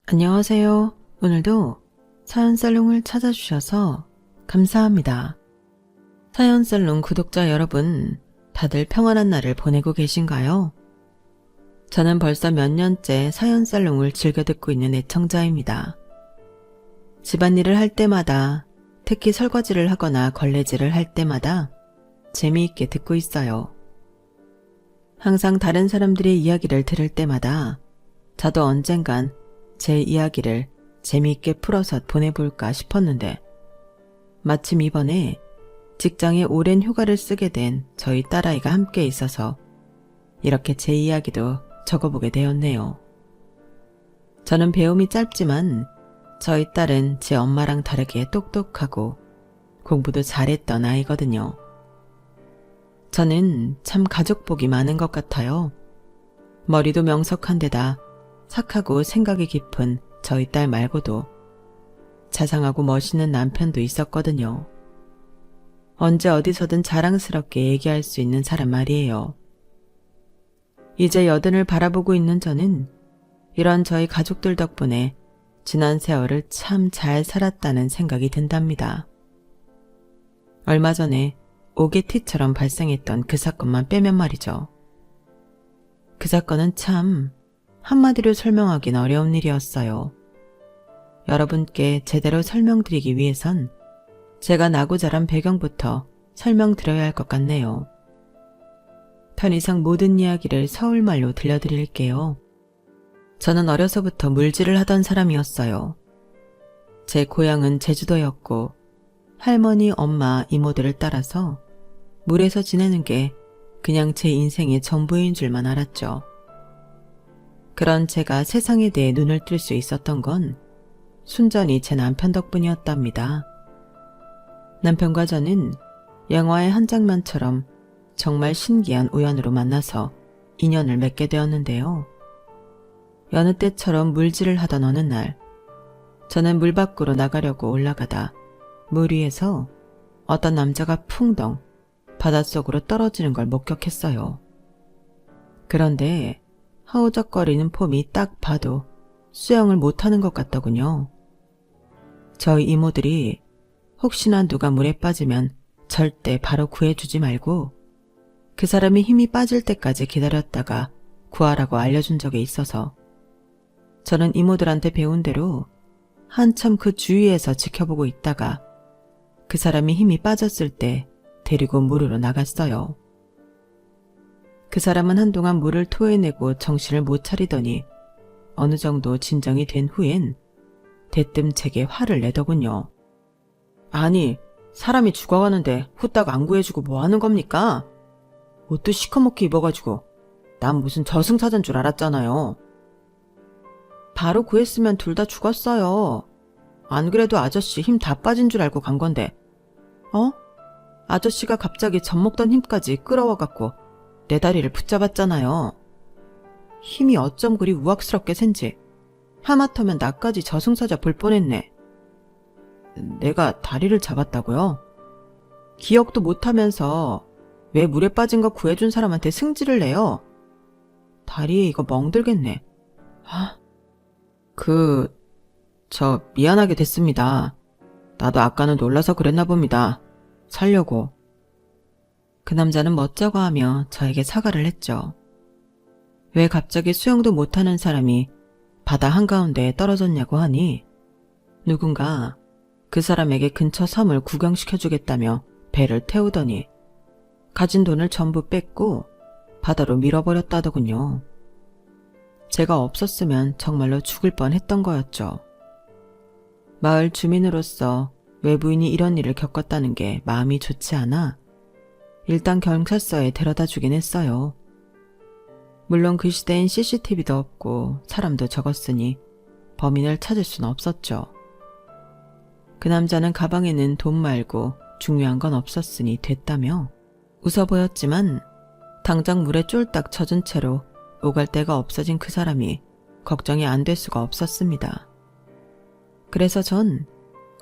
안녕하세요. 오늘도 사연살롱을 찾아주셔서 감사합니다. 사연살롱 구독자 여러분, 다들 평안한 날을 보내고 계신가요? 저는 벌써 몇 년째 사연살롱을 즐겨 듣고 있는 애청자입니다. 집안일을 할 때마다, 특히 설거지를 하거나 걸레질을 할 때마다 재미있게 듣고 있어요. 항상 다른 사람들의 이야기를 들을 때마다 저도 언젠간 제 이야기를 재미있게 풀어서 보내볼까 싶었는데 마침 이번에 직장에 오랜 휴가를 쓰게 된 저희 딸아이가 함께 있어서 이렇게 제 이야기도 적어보게 되었네요. 저는 배움이 짧지만 저희 딸은 제 엄마랑 다르게 똑똑하고 공부도 잘했던 아이거든요. 저는 참 가족복이 많은 것 같아요. 머리도 명석한 데다 착하고 생각이 깊은 저희 딸 말고도 자상하고 멋있는 남편도 있었거든요. 언제 어디서든 자랑스럽게 얘기할 수 있는 사람 말이에요. 이제 여든을 바라보고 있는 저는 이런 저희 가족들 덕분에 지난 세월을 참 잘 살았다는 생각이 든답니다. 얼마 전에 오게티처럼 발생했던 그 사건만 빼면 말이죠. 그 사건은 참 한마디로 설명하긴 어려운 일이었어요. 여러분께 제대로 설명드리기 위해선 제가 나고 자란 배경부터 설명드려야 할 것 같네요. 편의상 모든 이야기를 서울말로 들려드릴게요. 저는 어려서부터 물질을 하던 사람이었어요. 제 고향은 제주도였고 할머니, 엄마, 이모들을 따라서 물에서 지내는 게 그냥 제 인생의 전부인 줄만 알았죠. 그런 제가 세상에 대해 눈을 뜰 수 있었던 건 순전히 제 남편 덕분이었답니다. 남편과 저는 영화의 한 장면처럼 정말 신기한 우연으로 만나서 인연을 맺게 되었는데요. 여느 때처럼 물질을 하던 어느 날, 저는 물 밖으로 나가려고 올라가다 물 위에서 어떤 남자가 풍덩 바닷속으로 떨어지는 걸 목격했어요. 그런데 허우적거리는 폼이 딱 봐도 수영을 못하는 것 같더군요. 저희 이모들이 혹시나 누가 물에 빠지면 절대 바로 구해주지 말고 그 사람이 힘이 빠질 때까지 기다렸다가 구하라고 알려준 적이 있어서 저는 이모들한테 배운 대로 한참 그 주위에서 지켜보고 있다가 그 사람이 힘이 빠졌을 때 데리고 물으로 나갔어요. 그 사람은 한동안 물을 토해내고 정신을 못 차리더니 어느 정도 진정이 된 후엔 대뜸 제게 화를 내더군요. 아니, 사람이 죽어가는데 후딱 안 구해주고 뭐 하는 겁니까? 옷도 시커멓게 입어가지고 난 무슨 저승사자인 줄 알았잖아요. 바로 구했으면 둘 다 죽었어요. 안 그래도 아저씨 힘 다 빠진 줄 알고 간 건데 아저씨가 갑자기 젖먹던 힘까지 끌어와갖고 내 다리를 붙잡았잖아요. 힘이 어쩜 그리 우악스럽게 센지 하마터면 나까지 저승사자 볼 뻔했네. 내가 다리를 잡았다고요? 기억도 못하면서 왜 물에 빠진 거 구해준 사람한테 승질을 내요? 다리에 이거 멍들겠네. 미안하게 됐습니다. 나도 아까는 놀라서 그랬나 봅니다. 살려고. 그 남자는 멋쩍어 하며 저에게 사과를 했죠. 왜 갑자기 수영도 못하는 사람이 바다 한가운데에 떨어졌냐고 하니 누군가 그 사람에게 근처 섬을 구경시켜주겠다며 배를 태우더니 가진 돈을 전부 뺏고 바다로 밀어버렸다더군요. 제가 없었으면 정말로 죽을 뻔했던 거였죠. 마을 주민으로서 외부인이 이런 일을 겪었다는 게 마음이 좋지 않아 일단 경찰서에 데려다 주긴 했어요. 물론 그 시대엔 CCTV도 없고 사람도 적었으니 범인을 찾을 수는 없었죠. 그 남자는 가방에는 돈 말고 중요한 건 없었으니 됐다며 웃어 보였지만 당장 물에 쫄딱 젖은 채로 오갈 데가 없어진 그 사람이 걱정이 안 될 수가 없었습니다. 그래서 전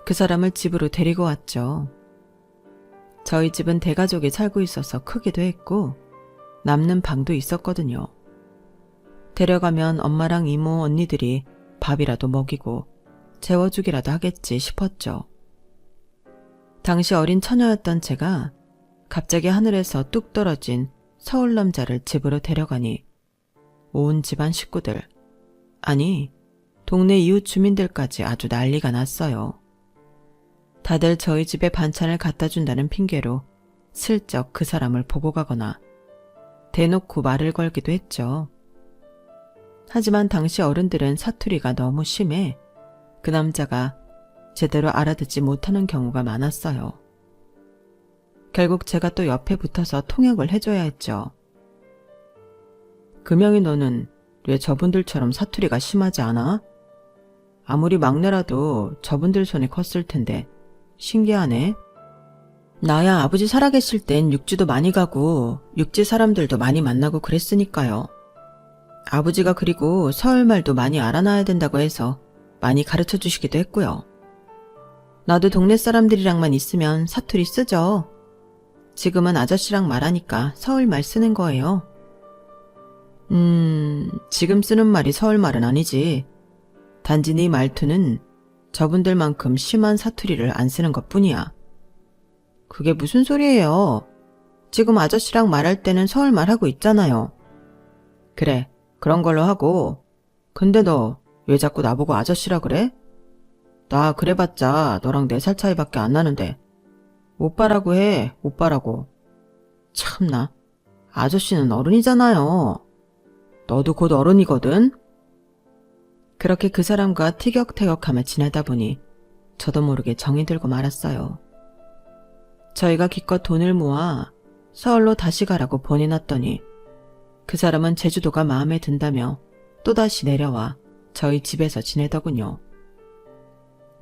그 사람을 집으로 데리고 왔죠. 저희 집은 대가족이 살고 있어서 크기도 했고 남는 방도 있었거든요. 데려가면 엄마랑 이모, 언니들이 밥이라도 먹이고 재워주기라도 하겠지 싶었죠. 당시 어린 처녀였던 제가 갑자기 하늘에서 뚝 떨어진 서울 남자를 집으로 데려가니 온 집안 식구들, 아니 동네 이웃 주민들까지 아주 난리가 났어요. 다들 저희 집에 반찬을 갖다 준다는 핑계로 슬쩍 그 사람을 보고 가거나 대놓고 말을 걸기도 했죠. 하지만 당시 어른들은 사투리가 너무 심해 그 남자가 제대로 알아듣지 못하는 경우가 많았어요. 결국 제가 또 옆에 붙어서 통역을 해줘야 했죠. 금영이 너는 왜 저분들처럼 사투리가 심하지 않아? 아무리 막내라도 저분들 손에 컸을 텐데 신기하네. 나야 아버지 살아계실 땐 육지도 많이 가고 육지 사람들도 많이 만나고 그랬으니까요. 아버지가 그리고 서울말도 많이 알아놔야 된다고 해서 많이 가르쳐 주시기도 했고요. 나도 동네 사람들이랑만 있으면 사투리 쓰죠. 지금은 아저씨랑 말하니까 서울말 쓰는 거예요. 지금 쓰는 말이 서울말은 아니지. 단지 네 말투는 저분들만큼 심한 사투리를 안 쓰는 것뿐이야. 그게 무슨 소리예요? 지금 아저씨랑 말할 때는 서울말 하고 있잖아요. 그래, 그런 걸로 하고. 근데 너 왜 자꾸 나보고 아저씨라 그래? 나 그래봤자 너랑 4살 차이밖에 안 나는데 오빠라고 해, 오빠라고. 참나, 아저씨는 어른이잖아요. 너도 곧 어른이거든? 그렇게 그 사람과 티격태격하며 지내다 보니 저도 모르게 정이 들고 말았어요. 저희가 기껏 돈을 모아 서울로 다시 가라고 보내놨더니 그 사람은 제주도가 마음에 든다며 또다시 내려와 저희 집에서 지내더군요.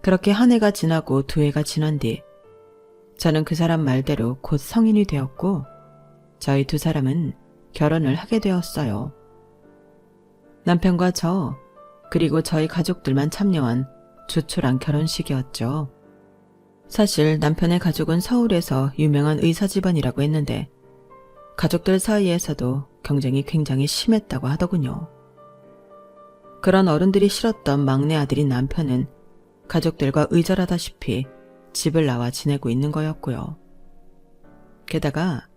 그렇게 한 해가 지나고 2해가 지난 뒤 저는 그 사람 말대로 곧 성인이 되었고 저희 2사람은 결혼을 하게 되었어요. 남편과 저 그리고 저희 가족들만 참여한 조촐한 결혼식이었죠. 사실 남편의 가족은 서울에서 유명한 의사 집안이라고 했는데 가족들 사이에서도 경쟁이 굉장히 심했다고 하더군요. 그런 어른들이 싫었던 막내 아들인 남편은 가족들과 의절하다시피 집을 나와 지내고 있는 거였고요. 게다가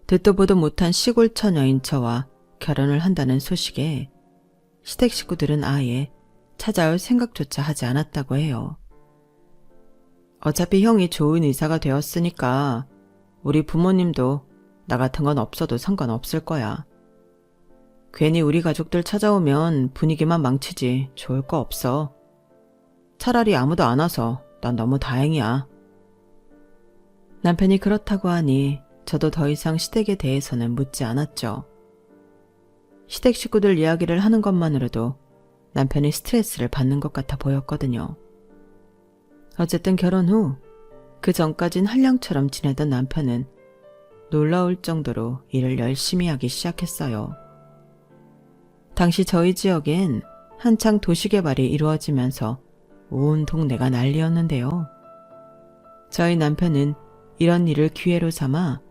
듣도 보도 못한 시골 처녀인 저와 결혼을 한다는 소식에 시댁 식구들은 아예 찾아올 생각조차 하지 않았다고 해요. 어차피 형이 좋은 의사가 되었으니까 우리 부모님도 나 같은 건 없어도 상관없을 거야. 괜히 우리 가족들 찾아오면 분위기만 망치지 좋을 거 없어. 차라리 아무도 안 와서 난 너무 다행이야. 남편이 그렇다고 하니 저도 더 이상 시댁에 대해서는 묻지 않았죠. 시댁 식구들 이야기를 하는 것만으로도 남편이 스트레스를 받는 것 같아 보였거든요. 어쨌든 결혼 후 그 전까진 한량처럼 지내던 남편은 놀라울 정도로 일을 열심히 하기 시작했어요. 당시 저희 지역엔 한창 도시개발이 이루어지면서 온 동네가 난리였는데요. 저희 남편은 이런 일을 기회로 삼아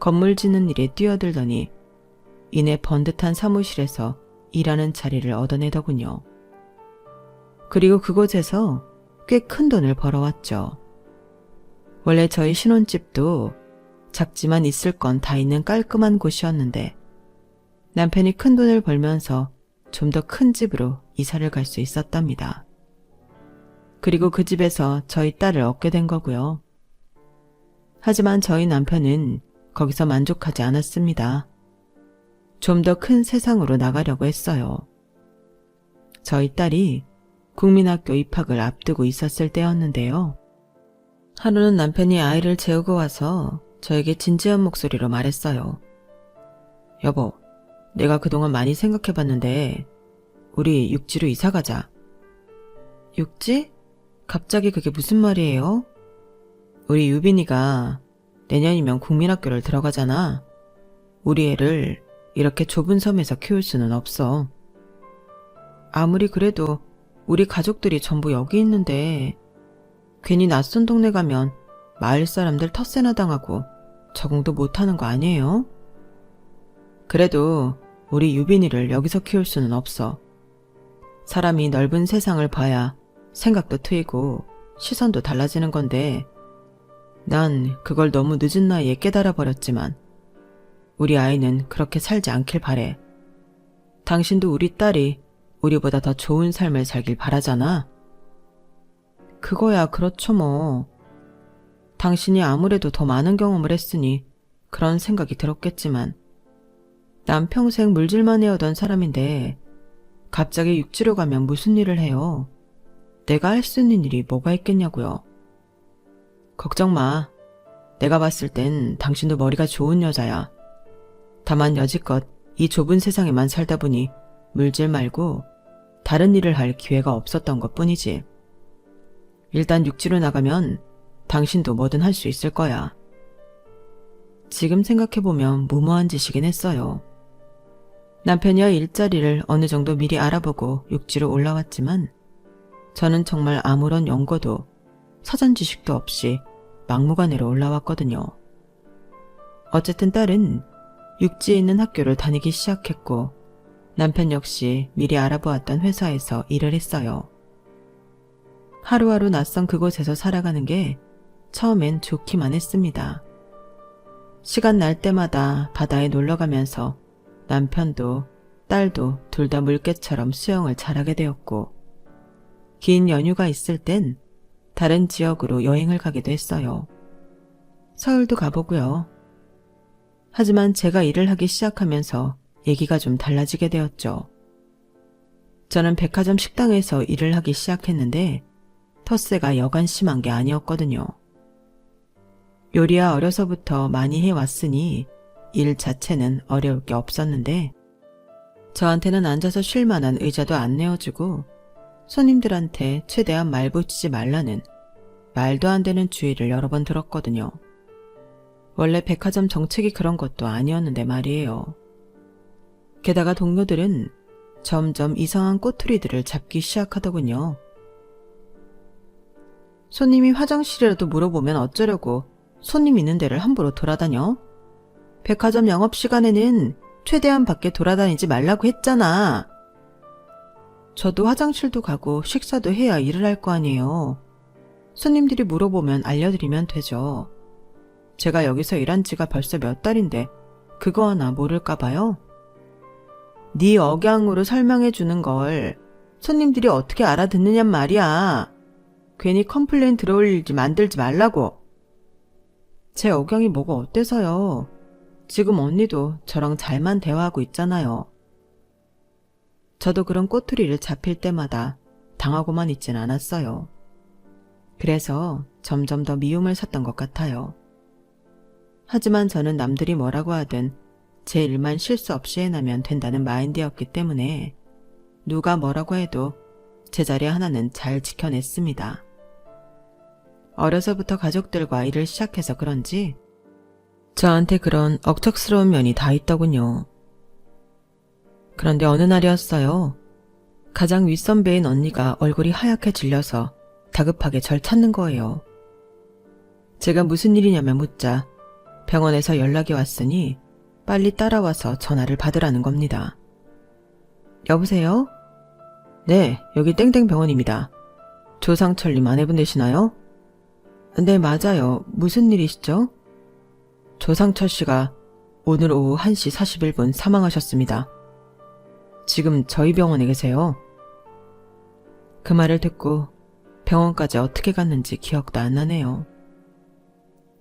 건물 짓는 일에 뛰어들더니 이내 번듯한 사무실에서 일하는 자리를 얻어내더군요. 그리고 그곳에서 꽤 큰 돈을 벌어왔죠. 원래 저희 신혼집도 작지만 있을 건 다 있는 깔끔한 곳이었는데 남편이 큰 돈을 벌면서 좀 더 큰 집으로 이사를 갈 수 있었답니다. 그리고 그 집에서 저희 딸을 얻게 된 거고요. 하지만 저희 남편은 거기서 만족하지 않았습니다. 좀 더 큰 세상으로 나가려고 했어요. 저희 딸이 국민학교 입학을 앞두고 있었을 때였는데요. 하루는 남편이 아이를 재우고 와서 저에게 진지한 목소리로 말했어요. 여보, 내가 그동안 많이 생각해봤는데 우리 육지로 이사 가자. 육지? 갑자기 그게 무슨 말이에요? 우리 유빈이가 내년이면 국민학교를 들어가잖아. 우리 애를 이렇게 좁은 섬에서 키울 수는 없어. 아무리 그래도 우리 가족들이 전부 여기 있는데 괜히 낯선 동네 가면 마을 사람들 텃세나 당하고 적응도 못하는 거 아니에요? 그래도 우리 유빈이를 여기서 키울 수는 없어. 사람이 넓은 세상을 봐야 생각도 트이고 시선도 달라지는 건데 난 그걸 너무 늦은 나이에 깨달아 버렸지만 우리 아이는 그렇게 살지 않길 바래. 당신도 우리 딸이 우리보다 더 좋은 삶을 살길 바라잖아. 그거야 그렇죠 뭐. 당신이 아무래도 더 많은 경험을 했으니 그런 생각이 들었겠지만 난 평생 물질만 해오던 사람인데 갑자기 육지로 가면 무슨 일을 해요? 내가 할 수 있는 일이 뭐가 있겠냐고요. 걱정 마. 내가 봤을 땐 당신도 머리가 좋은 여자야. 다만 여지껏 이 좁은 세상에만 살다 보니 물질 말고 다른 일을 할 기회가 없었던 것뿐이지. 일단 육지로 나가면 당신도 뭐든 할 수 있을 거야. 지금 생각해보면 무모한 짓이긴 했어요. 남편이야 일자리를 어느 정도 미리 알아보고 육지로 올라왔지만 저는 정말 아무런 연고도 사전 지식도 없이 막무가내로 올라왔거든요. 어쨌든 딸은 육지에 있는 학교를 다니기 시작했고 남편 역시 미리 알아보았던 회사에서 일을 했어요. 하루하루 낯선 그곳에서 살아가는 게 처음엔 좋기만 했습니다. 시간 날 때마다 바다에 놀러가면서 남편도 딸도 둘 다 물개처럼 수영을 잘하게 되었고 긴 연휴가 있을 땐 다른 지역으로 여행을 가기도 했어요. 서울도 가보고요. 하지만 제가 일을 하기 시작하면서 얘기가 좀 달라지게 되었죠. 저는 백화점 식당에서 일을 하기 시작했는데 텃세가 여간 심한 게 아니었거든요. 요리야 어려서부터 많이 해왔으니 일 자체는 어려울 게 없었는데 저한테는 앉아서 쉴 만한 의자도 안 내어주고 손님들한테 최대한 말 붙이지 말라는 말도 안 되는 주의를 여러 번 들었거든요. 원래 백화점 정책이 그런 것도 아니었는데 말이에요. 게다가 동료들은 점점 이상한 꼬투리들을 잡기 시작하더군요. 손님이 화장실이라도 물어보면 어쩌려고 손님 있는 데를 함부로 돌아다녀? 백화점 영업시간에는 최대한 밖에 돌아다니지 말라고 했잖아. 저도 화장실도 가고 식사도 해야 일을 할 거 아니에요. 손님들이 물어보면 알려드리면 되죠. 제가 여기서 일한 지가 벌써 몇 달인데 그거 하나 모를까 봐요. 네 억양으로 설명해 주는 걸 손님들이 어떻게 알아듣느냔 말이야. 괜히 컴플레인 들어올 일 만들지 말라고. 제 억양이 뭐가 어때서요? 지금 언니도 저랑 잘만 대화하고 있잖아요. 저도 그런 꼬투리를 잡힐 때마다 당하고만 있진 않았어요. 그래서 점점 더 미움을 샀던 것 같아요. 하지만 저는 남들이 뭐라고 하든 제 일만 실수 없이 해나면 된다는 마인드였기 때문에 누가 뭐라고 해도 제 자리 하나는 잘 지켜냈습니다. 어려서부터 가족들과 일을 시작해서 그런지 저한테 그런 억척스러운 면이 다 있더군요. 그런데 어느 날이었어요. 가장 윗선배인 언니가 얼굴이 하얗게 질려서 다급하게 절 찾는 거예요. 제가 무슨 일이냐며 묻자 병원에서 연락이 왔으니 빨리 따라와서 전화를 받으라는 겁니다. 여보세요? 네, 여기 땡땡병원입니다. 조상철님 아내분 되시나요? 네, 맞아요. 무슨 일이시죠? 조상철 씨가 오늘 오후 1시 41분 사망하셨습니다. 지금 저희 병원에 계세요. 그 말을 듣고 병원까지 어떻게 갔는지 기억도 안 나네요.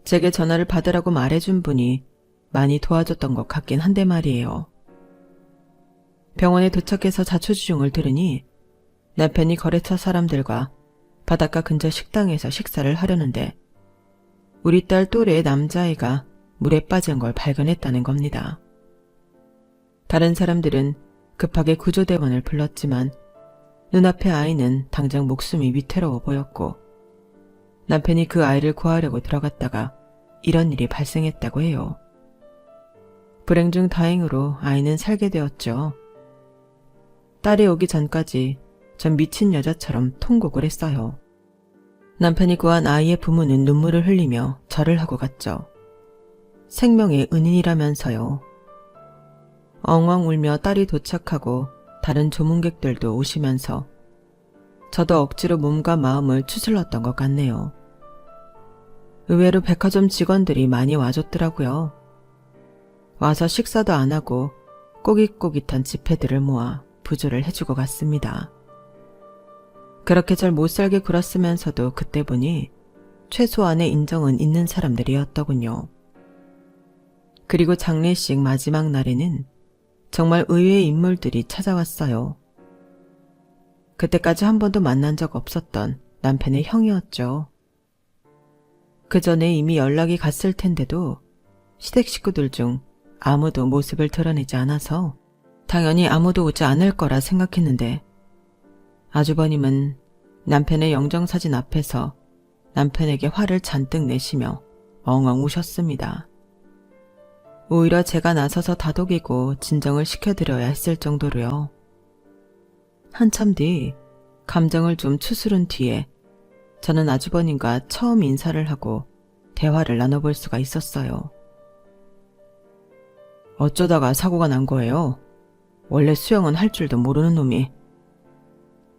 제게 전화를 받으라고 말해준 분이 많이 도와줬던 것 같긴 한데 말이에요. 병원에 도착해서 자초지종을 들으니 남편이 거래처 사람들과 바닷가 근처 식당에서 식사를 하려는데 우리 딸 또래의 남자아이가 물에 빠진 걸 발견했다는 겁니다. 다른 사람들은 급하게 구조대원을 불렀지만 눈앞의 아이는 당장 목숨이 위태로워 보였고 남편이 그 아이를 구하려고 들어갔다가 이런 일이 발생했다고 해요. 불행 중 다행으로 아이는 살게 되었죠. 딸이 오기 전까지 전 미친 여자처럼 통곡을 했어요. 남편이 구한 아이의 부모는 눈물을 흘리며 절을 하고 갔죠. 생명의 은인이라면서요. 엉엉 울며 딸이 도착하고 다른 조문객들도 오시면서 저도 억지로 몸과 마음을 추슬렀던 것 같네요. 의외로 백화점 직원들이 많이 와줬더라고요. 와서 식사도 안 하고 꼬깃꼬깃한 지폐들을 모아 부조를 해주고 갔습니다. 그렇게 절 못살게 굴었으면서도 그때 보니 최소한의 인정은 있는 사람들이었더군요. 그리고 장례식 마지막 날에는 정말 의외의 인물들이 찾아왔어요. 그때까지 한 번도 만난 적 없었던 남편의 형이었죠. 그 전에 이미 연락이 갔을 텐데도 시댁 식구들 중 아무도 모습을 드러내지 않아서 당연히 아무도 오지 않을 거라 생각했는데 아주버님은 남편의 영정사진 앞에서 남편에게 화를 잔뜩 내시며 엉엉 우셨습니다. 오히려 제가 나서서 다독이고 진정을 시켜드려야 했을 정도로요. 한참 뒤 감정을 좀 추스른 뒤에 저는 아주버님과 처음 인사를 하고 대화를 나눠볼 수가 있었어요. 어쩌다가 사고가 난 거예요? 원래 수영은 할 줄도 모르는 놈이.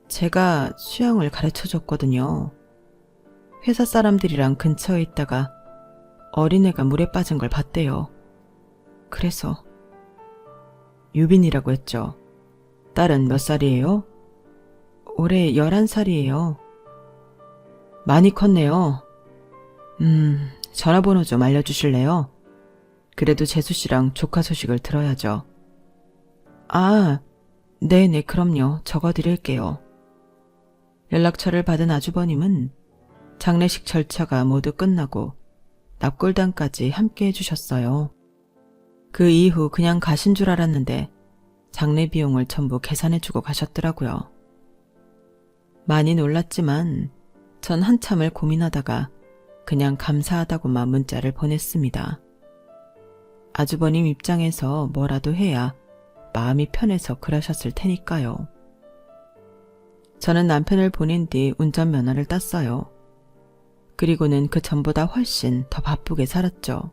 제가 수영을 가르쳐줬거든요. 회사 사람들이랑 근처에 있다가 어린애가 물에 빠진 걸 봤대요. 그래서 유빈이라고 했죠. 딸은 몇 살이에요? 올해 11살이에요. 많이 컸네요. 전화번호 좀 알려주실래요? 그래도 재수씨랑 조카 소식을 들어야죠. 아, 네네 그럼요. 적어드릴게요. 연락처를 받은 아주버님은 장례식 절차가 모두 끝나고 납골당까지 함께 해주셨어요. 그 이후 그냥 가신 줄 알았는데 장례 비용을 전부 계산해주고 가셨더라고요. 많이 놀랐지만 전 한참을 고민하다가 그냥 감사하다고만 문자를 보냈습니다. 아주버님 입장에서 뭐라도 해야 마음이 편해서 그러셨을 테니까요. 저는 남편을 보낸 뒤 운전면허를 땄어요. 그리고는 그 전보다 훨씬 더 바쁘게 살았죠.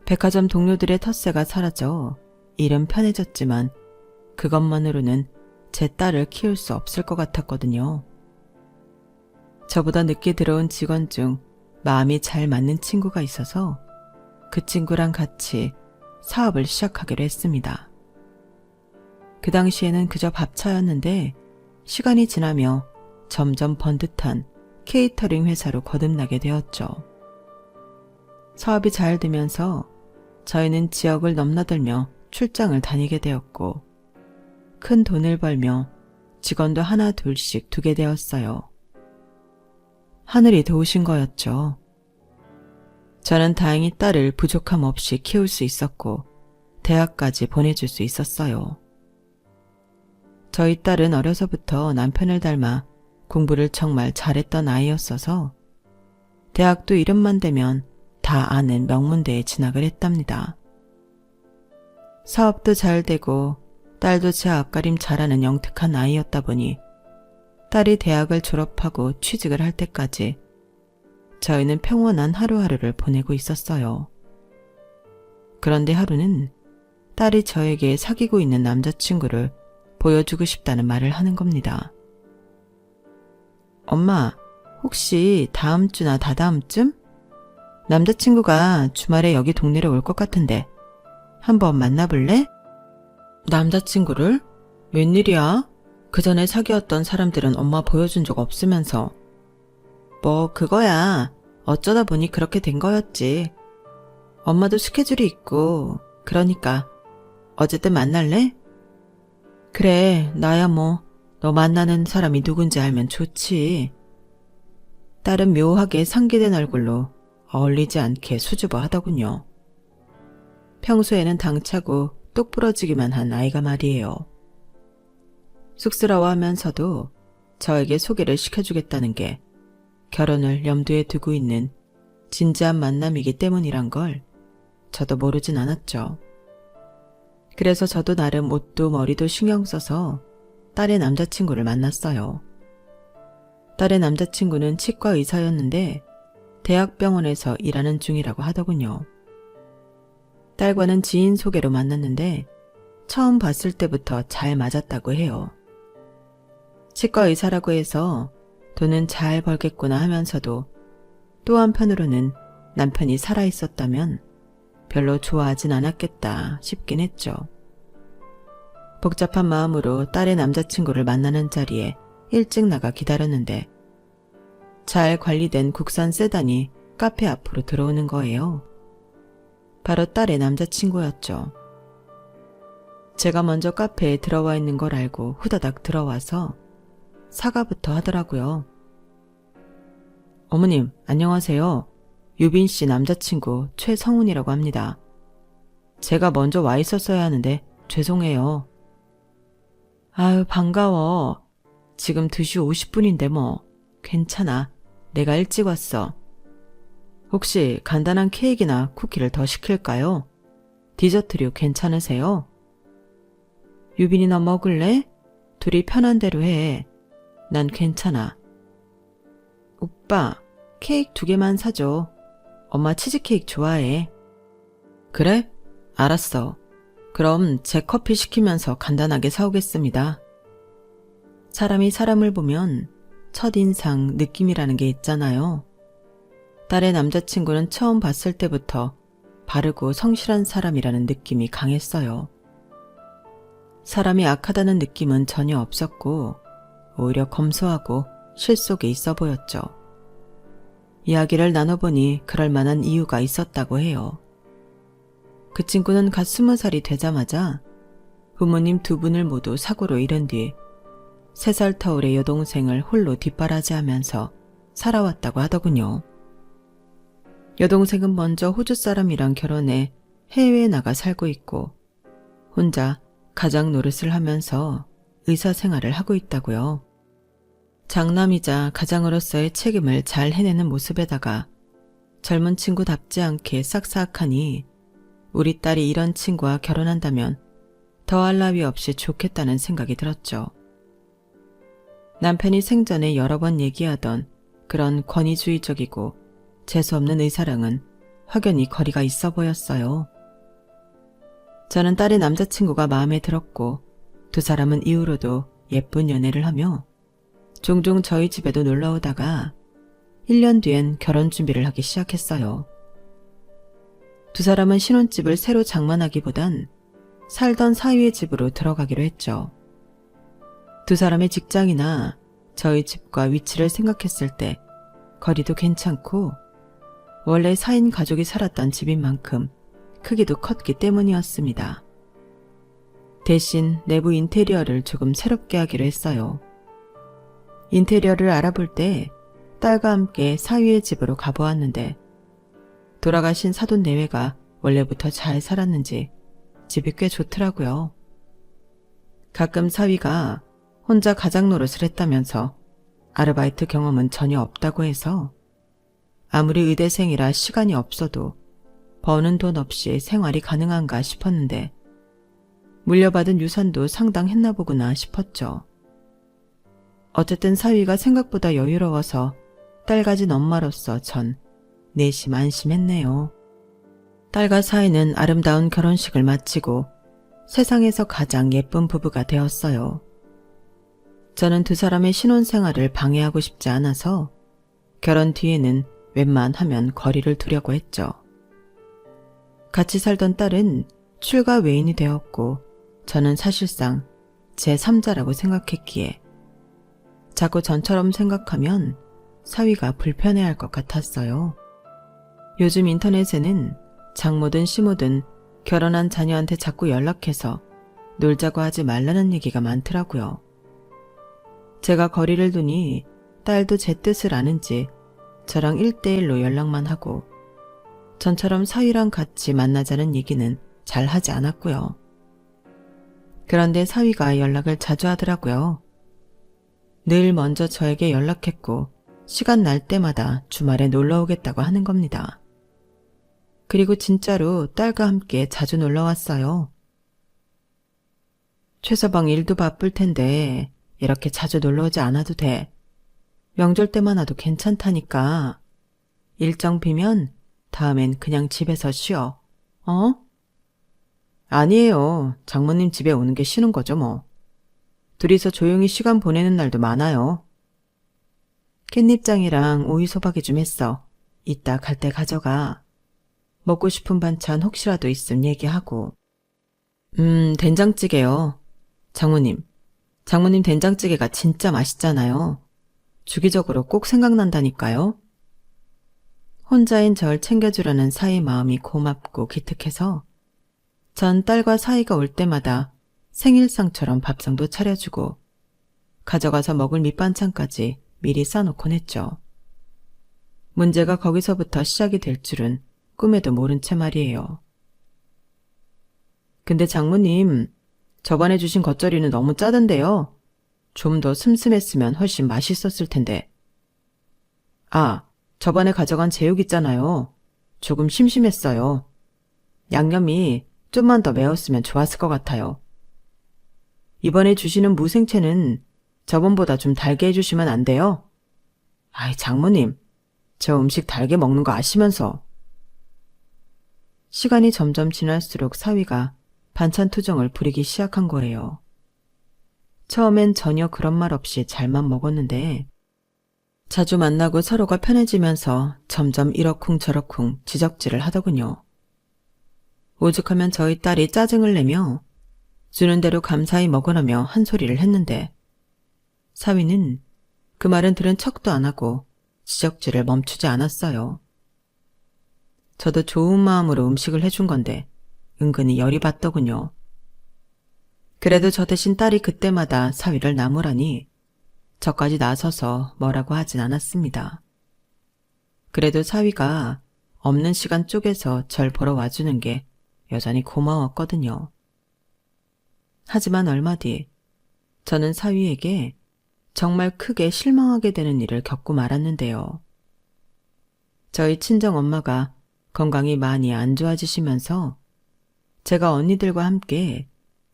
백화점 동료들의 텃세가 사라져 일은 편해졌지만 그것만으로는 제 딸을 키울 수 없을 것 같았거든요. 저보다 늦게 들어온 직원 중 마음이 잘 맞는 친구가 있어서 그 친구랑 같이 사업을 시작하기로 했습니다. 그 당시에는 그저 밥차였는데 시간이 지나며 점점 번듯한 케이터링 회사로 거듭나게 되었죠. 사업이 잘 되면서 저희는 지역을 넘나들며 출장을 다니게 되었고 큰 돈을 벌며 직원도 하나 둘씩 두게 되었어요. 하늘이 도우신 거였죠. 저는 다행히 딸을 부족함 없이 키울 수 있었고 대학까지 보내줄 수 있었어요. 저희 딸은 어려서부터 남편을 닮아 공부를 정말 잘했던 아이였어서 대학도 이름만 대면 다 아는 명문대에 진학을 했답니다. 사업도 잘 되고 딸도 제 앞가림 잘하는 영특한 아이였다 보니 딸이 대학을 졸업하고 취직을 할 때까지 저희는 평온한 하루하루를 보내고 있었어요. 그런데 하루는 딸이 저에게 사귀고 있는 남자친구를 보여주고 싶다는 말을 하는 겁니다. 엄마, 혹시 다음 주나 다다음쯤? 남자친구가 주말에 여기 동네로 올 것 같은데 한번 만나볼래? 남자친구를? 웬일이야? 그 전에 사귀었던 사람들은 엄마 보여준 적 없으면서. 뭐 그거야. 어쩌다 보니 그렇게 된 거였지. 엄마도 스케줄이 있고 그러니까 어쨌든 만날래? 그래, 나야 뭐 너 만나는 사람이 누군지 알면 좋지. 딸은 묘하게 상기된 얼굴로 어울리지 않게 수줍어 하더군요. 평소에는 당차고 똑부러지기만 한 아이가 말이에요. 쑥스러워하면서도 저에게 소개를 시켜주겠다는 게 결혼을 염두에 두고 있는 진지한 만남이기 때문이란 걸 저도 모르진 않았죠. 그래서 저도 나름 옷도 머리도 신경 써서 딸의 남자친구를 만났어요. 딸의 남자친구는 치과 의사였는데 대학병원에서 일하는 중이라고 하더군요. 딸과는 지인 소개로 만났는데 처음 봤을 때부터 잘 맞았다고 해요. 치과 의사라고 해서 돈은 잘 벌겠구나 하면서도 또 한편으로는 남편이 살아있었다면 별로 좋아하진 않았겠다 싶긴 했죠. 복잡한 마음으로 딸의 남자친구를 만나는 자리에 일찍 나가 기다렸는데 잘 관리된 국산 세단이 카페 앞으로 들어오는 거예요. 바로 딸의 남자친구였죠. 제가 먼저 카페에 들어와 있는 걸 알고 후다닥 들어와서 사과부터 하더라고요. 어머님, 안녕하세요. 유빈 씨 남자친구 최성훈이라고 합니다. 제가 먼저 와 있었어야 하는데 죄송해요. 아유, 반가워. 지금 2시 50분인데 뭐. 괜찮아. 내가 일찍 왔어. 혹시 간단한 케이크나 쿠키를 더 시킬까요? 디저트류 괜찮으세요? 유빈이 너 먹을래? 둘이 편한 대로 해. 난 괜찮아. 오빠, 케이크 2개만 사줘. 엄마 치즈케이크 좋아해. 그래? 알았어. 그럼 제 커피 시키면서 간단하게 사오겠습니다. 사람이 사람을 보면 첫인상 느낌이라는 게 있잖아요. 딸의 남자친구는 처음 봤을 때부터 바르고 성실한 사람이라는 느낌이 강했어요. 사람이 악하다는 느낌은 전혀 없었고 오히려 검소하고 실속이 있어 보였죠. 이야기를 나눠보니 그럴 만한 이유가 있었다고 해요. 그 친구는 갓 20살이 되자마자 부모님 2분을 모두 사고로 잃은 뒤 3살 터울의 여동생을 홀로 뒷바라지하면서 살아왔다고 하더군요. 여동생은 먼저 호주 사람이랑 결혼해 해외에 나가 살고 있고 혼자 가장 노릇을 하면서 의사 생활을 하고 있다고요. 장남이자 가장으로서의 책임을 잘 해내는 모습에다가 젊은 친구답지 않게 싹싹하니 우리 딸이 이런 친구와 결혼한다면 더할 나위 없이 좋겠다는 생각이 들었죠. 남편이 생전에 여러 번 얘기하던 그런 권위주의적이고 재수없는 의사랑은 확연히 거리가 있어 보였어요. 저는 딸의 남자친구가 마음에 들었고 2사람은 이후로도 예쁜 연애를 하며 종종 저희 집에도 놀러오다가 1년 뒤엔 결혼 준비를 하기 시작했어요. 2사람은 신혼집을 새로 장만하기보단 살던 사위의 집으로 들어가기로 했죠. 2사람의 직장이나 저희 집과 위치를 생각했을 때 거리도 괜찮고 원래 4인 가족이 살았던 집인 만큼 크기도 컸기 때문이었습니다. 대신 내부 인테리어를 조금 새롭게 하기로 했어요. 인테리어를 알아볼 때 딸과 함께 사위의 집으로 가보았는데 돌아가신 사돈 내외가 원래부터 잘 살았는지 집이 꽤 좋더라고요. 가끔 사위가 혼자 가장 노릇을 했다면서 아르바이트 경험은 전혀 없다고 해서 아무리 의대생이라 시간이 없어도 버는 돈 없이 생활이 가능한가 싶었는데 물려받은 유산도 상당했나 보구나 싶었죠. 어쨌든 사위가 생각보다 여유로워서 딸 가진 엄마로서 전 내심 안심했네요. 딸과 사위는 아름다운 결혼식을 마치고 세상에서 가장 예쁜 부부가 되었어요. 저는 2사람의 신혼생활을 방해하고 싶지 않아서 결혼 뒤에는 웬만하면 거리를 두려고 했죠. 같이 살던 딸은 출가 외인이 되었고 저는 사실상 제3자라고 생각했기에 자꾸 전처럼 생각하면 사위가 불편해할 것 같았어요. 요즘 인터넷에는 장모든 시모든 결혼한 자녀한테 자꾸 연락해서 놀자고 하지 말라는 얘기가 많더라고요. 제가 거리를 두니 딸도 제 뜻을 아는지 저랑 1대1로 연락만 하고 전처럼 사위랑 같이 만나자는 얘기는 잘 하지 않았고요. 그런데 사위가 연락을 자주 하더라고요. 늘 먼저 저에게 연락했고 시간 날 때마다 주말에 놀러 오겠다고 하는 겁니다. 그리고 진짜로 딸과 함께 자주 놀러 왔어요. 최서방 일도 바쁠 텐데 이렇게 자주 놀러 오지 않아도 돼. 명절 때만 와도 괜찮다니까. 일정 비면 다음엔 그냥 집에서 쉬어. 어? 아니에요. 장모님 집에 오는 게 싫은 거죠, 뭐. 둘이서 조용히 시간 보내는 날도 많아요. 깻잎장이랑 오이소박이 좀 했어. 이따 갈 때 가져가. 먹고 싶은 반찬 혹시라도 있음 얘기하고. 된장찌개요. 장모님 된장찌개가 진짜 맛있잖아요. 주기적으로 꼭 생각난다니까요. 혼자인 절 챙겨주려는 사위 마음이 고맙고 기특해서 전 딸과 사위가 올 때마다 생일상처럼 밥상도 차려주고 가져가서 먹을 밑반찬까지 미리 싸놓곤 했죠. 문제가 거기서부터 시작이 될 줄은 꿈에도 모른 채 말이에요. 근데 장모님, 저번에 주신 겉절이는 너무 짜던데요. 좀 더 슴슴했으면 훨씬 맛있었을 텐데. 아, 저번에 가져간 제육 있잖아요. 조금 심심했어요. 양념이 좀만 더 매웠으면 좋았을 것 같아요. 이번에 주시는 무생채는 저번보다 좀 달게 해주시면 안 돼요? 아이, 장모님, 저 음식 달게 먹는 거 아시면서. 시간이 점점 지날수록 사위가 반찬 투정을 부리기 시작한 거예요. 처음엔 전혀 그런 말 없이 잘만 먹었는데 자주 만나고 서로가 편해지면서 점점 이러쿵저러쿵 지적질을 하더군요. 오죽하면 저희 딸이 짜증을 내며 주는 대로 감사히 먹으라며 한 소리를 했는데 사위는 그 말은 들은 척도 안 하고 지적질을 멈추지 않았어요. 저도 좋은 마음으로 음식을 해준 건데 은근히 열이 받더군요. 그래도 저 대신 딸이 그때마다 사위를 나무라니 저까지 나서서 뭐라고 하진 않았습니다. 그래도 사위가 없는 시간 쪼개서 절 보러 와주는 게 여전히 고마웠거든요. 하지만 얼마 뒤 저는 사위에게 정말 크게 실망하게 되는 일을 겪고 말았는데요. 저희 친정엄마가 건강이 많이 안 좋아지시면서 제가 언니들과 함께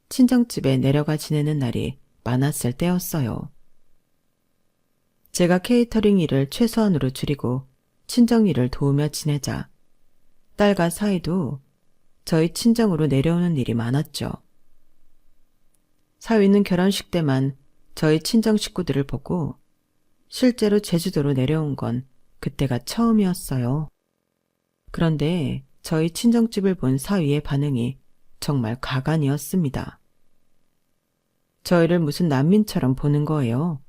친정집에 내려가 지내는 날이 많았을 때였어요. 제가 케이터링 일을 최소한으로 줄이고 친정 일을 도우며 지내자 딸과 사위도 저희 친정으로 내려오는 일이 많았죠. 사위는 결혼식 때만 저희 친정 식구들을 보고 실제로 제주도로 내려온 건 그때가 처음이었어요. 그런데 저희 친정집을 본 사위의 반응이 정말 가관이었습니다. 저희를 무슨 난민처럼 보는 거예요.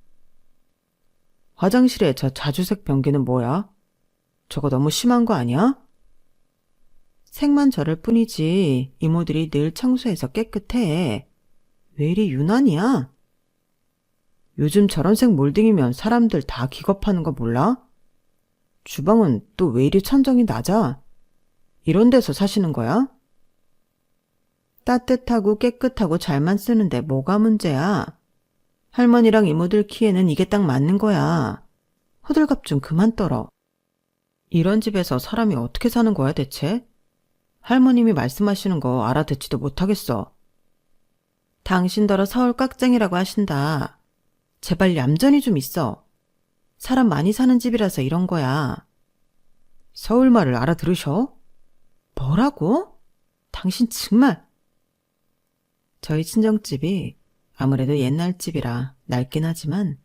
화장실에 저 자주색 변기는 뭐야? 저거 너무 심한 거 아니야? 색만 저럴 뿐이지 이모들이 늘 청소해서 깨끗해. 왜 이리 유난이야? 요즘 저런 색 몰딩이면 사람들 다 기겁하는 거 몰라? 주방은 또 왜 이리 천정이 낮아? 이런 데서 사시는 거야? 따뜻하고 깨끗하고 잘만 쓰는데 뭐가 문제야? 할머니랑 이모들 키에는 이게 딱 맞는 거야. 호들갑 좀 그만 떨어. 이런 집에서 사람이 어떻게 사는 거야 대체? 할머님이 말씀하시는 거 알아듣지도 못하겠어. 당신더러 서울 깍쟁이라고 하신다. 제발 얌전히 좀 있어. 사람 많이 사는 집이라서 이런 거야. 서울 말을 알아들으셔? 뭐라고? 당신 정말. 저희 친정집이 아무래도 옛날 집이라 낡긴 하지만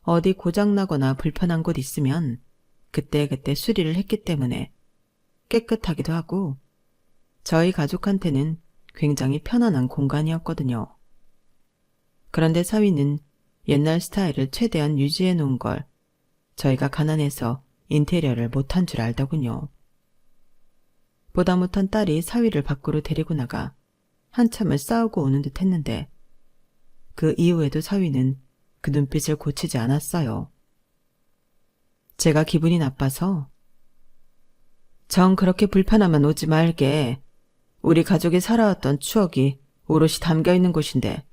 어디 고장나거나 불편한 곳 있으면 그때그때 수리를 했기 때문에 깨끗하기도 하고 저희 가족한테는 굉장히 편안한 공간이었거든요. 그런데 사위는 옛날 스타일을 최대한 유지해 놓은 걸 저희가 가난해서 인테리어를 못한 줄 알더군요. 보다 못한 딸이 사위를 밖으로 데리고 나가 한참을 싸우고 오는 듯 했는데 그 이후에도 사위는 그 눈빛을 고치지 않았어요. 제가 기분이 나빠서 정 그렇게 불편하면 오지 말게. 우리 가족이 살아왔던 추억이 오롯이 담겨있는 곳인데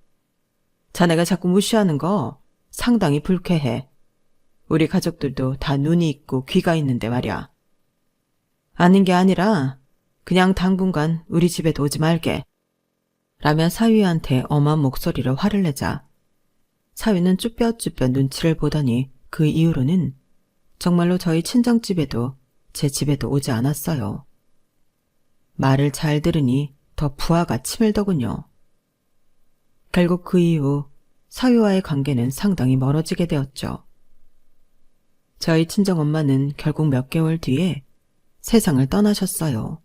자네가 자꾸 무시하는 거 상당히 불쾌해. 우리 가족들도 다 눈이 있고 귀가 있는데 말이야. 아닌 게 아니라 그냥 당분간 우리 집에도 오지 말게. 라며 사위한테 엄한 목소리로 화를 내자 사위는 쭈뼛쭈뼛 눈치를 보더니 그 이후로는 정말로 저희 친정집에도 제 집에도 오지 않았어요. 말을 잘 들으니 더 부하가 치밀더군요. 결국 그 이후 사위와의 관계는 상당히 멀어지게 되었죠. 저희 친정엄마는 결국 몇 개월 뒤에 세상을 떠나셨어요.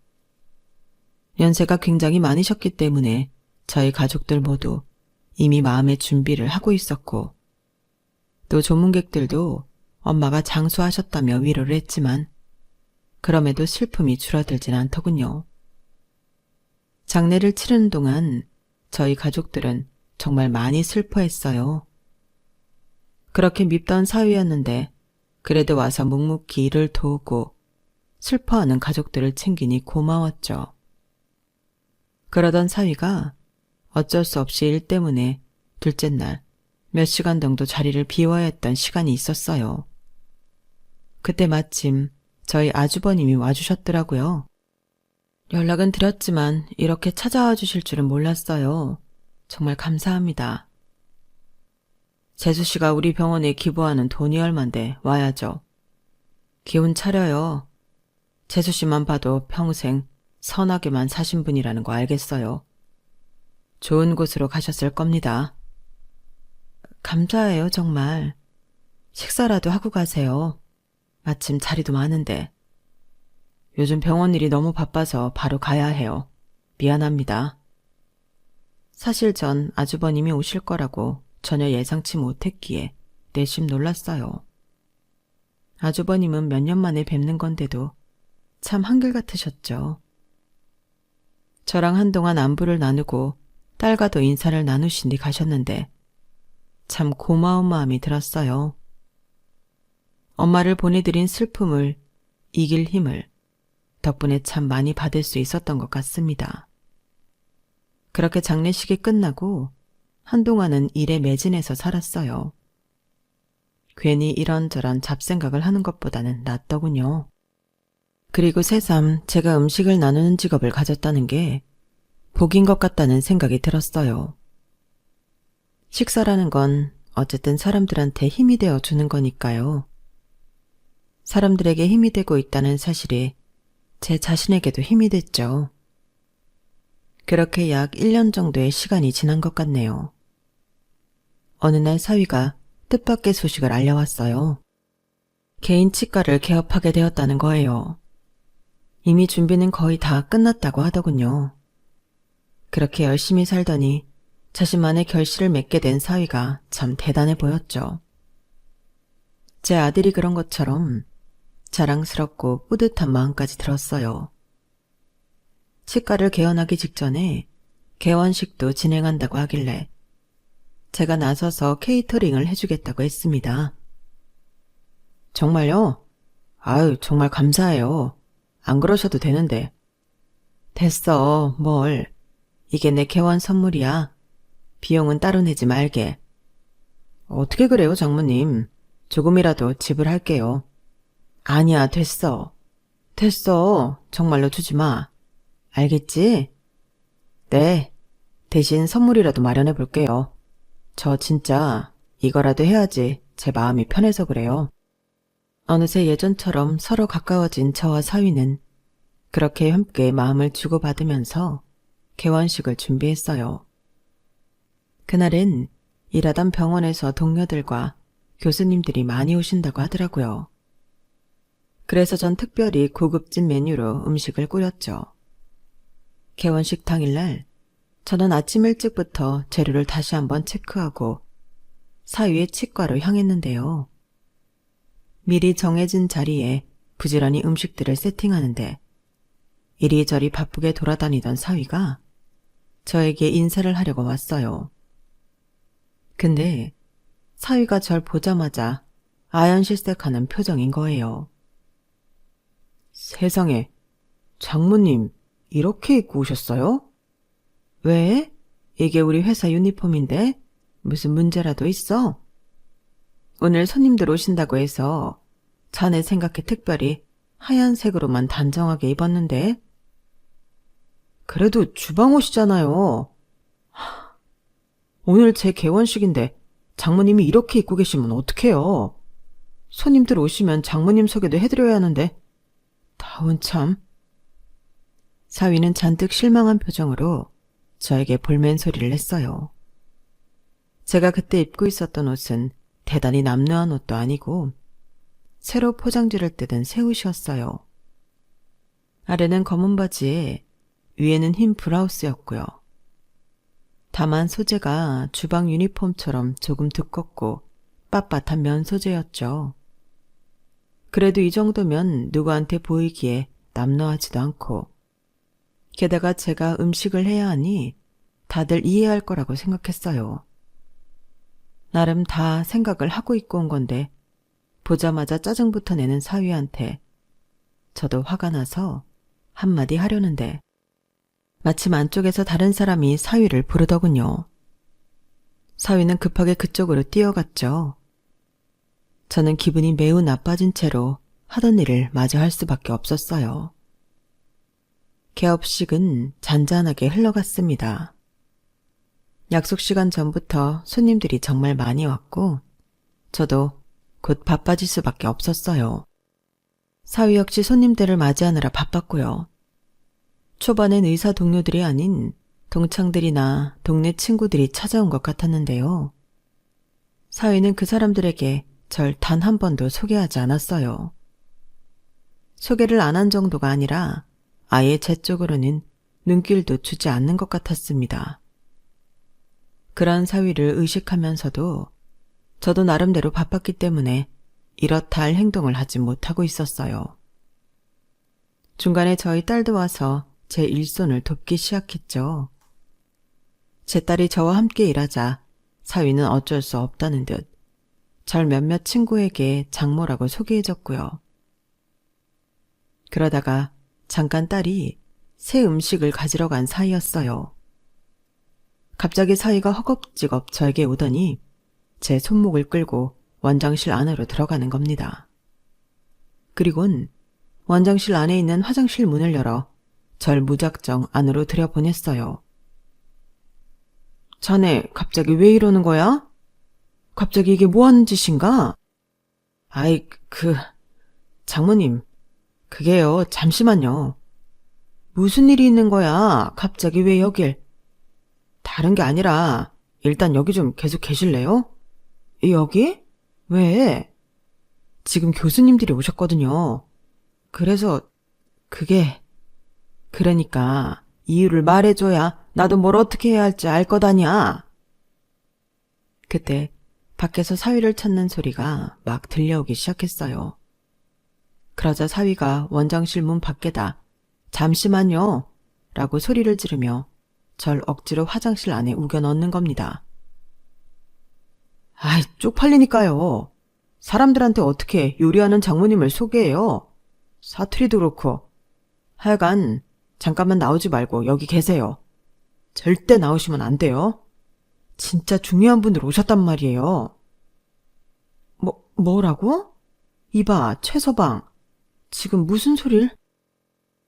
연세가 굉장히 많으셨기 때문에 저희 가족들 모두 이미 마음의 준비를 하고 있었고, 또 조문객들도 엄마가 장수하셨다며 위로를 했지만 그럼에도 슬픔이 줄어들진 않더군요. 장례를 치르는 동안 저희 가족들은 정말 많이 슬퍼했어요. 그렇게 밉던 사위였는데 그래도 와서 묵묵히 일을 도우고 슬퍼하는 가족들을 챙기니 고마웠죠. 그러던 사위가 어쩔 수 없이 일 때문에 둘째 날 몇 시간 정도 자리를 비워야 했던 시간이 있었어요. 그때 마침 저희 아주버님이 와주셨더라고요. 연락은 드렸지만 이렇게 찾아와 주실 줄은 몰랐어요. 정말 감사합니다. 재수 씨가 우리 병원에 기부하는 돈이 얼만데 와야죠. 기운 차려요. 재수 씨만 봐도 평생 선하게만 사신 분이라는 거 알겠어요. 좋은 곳으로 가셨을 겁니다. 감사해요, 정말. 식사라도 하고 가세요. 마침 자리도 많은데. 요즘 병원 일이 너무 바빠서 바로 가야 해요. 미안합니다. 사실 전 아주버님이 오실 거라고 전혀 예상치 못했기에 내심 놀랐어요. 아주버님은 몇 년 만에 뵙는 건데도 참 한결같으셨죠. 저랑 한동안 안부를 나누고 딸과도 인사를 나누신 뒤 가셨는데 참 고마운 마음이 들었어요. 엄마를 보내드린 슬픔을 이길 힘을 덕분에 참 많이 받을 수 있었던 것 같습니다. 그렇게 장례식이 끝나고 한동안은 일에 매진해서 살았어요. 괜히 이런저런 잡생각을 하는 것보다는 낫더군요. 그리고 새삼 제가 음식을 나누는 직업을 가졌다는 게 복인 것 같다는 생각이 들었어요. 식사라는 건 어쨌든 사람들한테 힘이 되어 주는 거니까요. 사람들에게 힘이 되고 있다는 사실이 제 자신에게도 힘이 됐죠. 그렇게 약 1년 정도의 시간이 지난 것 같네요. 어느 날 사위가 뜻밖의 소식을 알려왔어요. 개인 치과를 개업하게 되었다는 거예요. 이미 준비는 거의 다 끝났다고 하더군요. 그렇게 열심히 살더니 자신만의 결실을 맺게 된 사위가 참 대단해 보였죠. 제 아들이 그런 것처럼 자랑스럽고 뿌듯한 마음까지 들었어요. 치과를 개원하기 직전에 개원식도 진행한다고 하길래 제가 나서서 케이터링을 해주겠다고 했습니다. 정말요? 아유, 정말 감사해요. 안 그러셔도 되는데. 됐어, 뭘. 이게 내 개원 선물이야. 비용은 따로 내지 말게. 어떻게 그래요, 장모님. 조금이라도 지불할게요. 아니야, 됐어. 됐어. 정말로 주지 마. 알겠지? 네. 대신 선물이라도 마련해 볼게요. 저 진짜 이거라도 해야지 제 마음이 편해서 그래요. 어느새 예전처럼 서로 가까워진 저와 사위는 그렇게 함께 마음을 주고받으면서 개원식을 준비했어요. 그날은 일하던 병원에서 동료들과 교수님들이 많이 오신다고 하더라고요. 그래서 전 특별히 고급진 메뉴로 음식을 꾸렸죠. 개원식 당일날 저는 아침 일찍부터 재료를 다시 한번 체크하고 사위의 치과로 향했는데요. 미리 정해진 자리에 부지런히 음식들을 세팅하는데 이리저리 바쁘게 돌아다니던 사위가 저에게 인사를 하려고 왔어요. 근데 사위가 절 보자마자 아연실색하는 표정인 거예요. 세상에, 장모님 이렇게 입고 오셨어요? 왜? 이게 우리 회사 유니폼인데 무슨 문제라도 있어? 오늘 손님들 오신다고 해서 자네 생각해 특별히 하얀색으로만 단정하게 입었는데. 그래도 주방옷이잖아요. 오늘 제 개원식인데 장모님이 이렇게 입고 계시면 어떡해요. 손님들 오시면 장모님 소개도 해드려야 하는데. 다운 참. 사위는 잔뜩 실망한 표정으로 저에게 볼멘 소리를 했어요. 제가 그때 입고 있었던 옷은 대단히 남루한 옷도 아니고 새로 포장지를 뜯은 새 옷이었어요. 아래는 검은 바지에 위에는 흰 브라우스였고요. 다만 소재가 주방 유니폼처럼 조금 두껍고 빳빳한 면 소재였죠. 그래도 이 정도면 누구한테 보이기에 남루하지도 않고 게다가 제가 음식을 해야 하니 다들 이해할 거라고 생각했어요. 나름 다 생각을 하고 입고 온 건데 보자마자 짜증부터 내는 사위한테 저도 화가 나서 한마디 하려는데 마침 안쪽에서 다른 사람이 사위를 부르더군요. 사위는 급하게 그쪽으로 뛰어갔죠. 저는 기분이 매우 나빠진 채로 하던 일을 마저 할 수밖에 없었어요. 개업식은 잔잔하게 흘러갔습니다. 약속 시간 전부터 손님들이 정말 많이 왔고 저도 곧 바빠질 수밖에 없었어요. 사위 역시 손님들을 맞이하느라 바빴고요. 초반엔 의사 동료들이 아닌 동창들이나 동네 친구들이 찾아온 것 같았는데요. 사위는 그 사람들에게 절 단 한 번도 소개하지 않았어요. 소개를 안 한 정도가 아니라 아예 제 쪽으로는 눈길도 주지 않는 것 같았습니다. 그런 사위를 의식하면서도 저도 나름대로 바빴기 때문에 이렇다 할 행동을 하지 못하고 있었어요. 중간에 저희 딸도 와서 제 일손을 돕기 시작했죠. 제 딸이 저와 함께 일하자 사위는 어쩔 수 없다는 듯 절 몇몇 친구에게 장모라고 소개해줬고요. 그러다가 잠깐 딸이 새 음식을 가지러 간 사이였어요. 갑자기 사위가 허겁지겁 저에게 오더니 제 손목을 끌고 원장실 안으로 들어가는 겁니다. 그리곤 원장실 안에 있는 화장실 문을 열어 절 무작정 안으로 들여보냈어요. 자네 갑자기 왜 이러는 거야? 갑자기 이게 뭐 하는 짓인가? 아이, 장모님, 그게요, 잠시만요. 무슨 일이 있는 거야? 갑자기 왜 여길? 다른 게 아니라 일단 여기 좀 계속 계실래요? 여기? 왜? 지금 교수님들이 오셨거든요. 그래서 그러니까 이유를 말해줘야 나도 뭘 어떻게 해야 할지 알 거다냐. 그때 밖에서 사위를 찾는 소리가 막 들려오기 시작했어요. 그러자 사위가 원장실 문 밖에다 잠시만요 라고 소리를 지르며 절 억지로 화장실 안에 우겨 넣는 겁니다. 아이, 쪽팔리니까요. 사람들한테 어떻게 요리하는 장모님을 소개해요? 사투리도 그렇고. 하여간 잠깐만 나오지 말고 여기 계세요. 절대 나오시면 안 돼요. 진짜 중요한 분들 오셨단 말이에요. 뭐라고? 이봐, 최서방. 지금 무슨 소릴?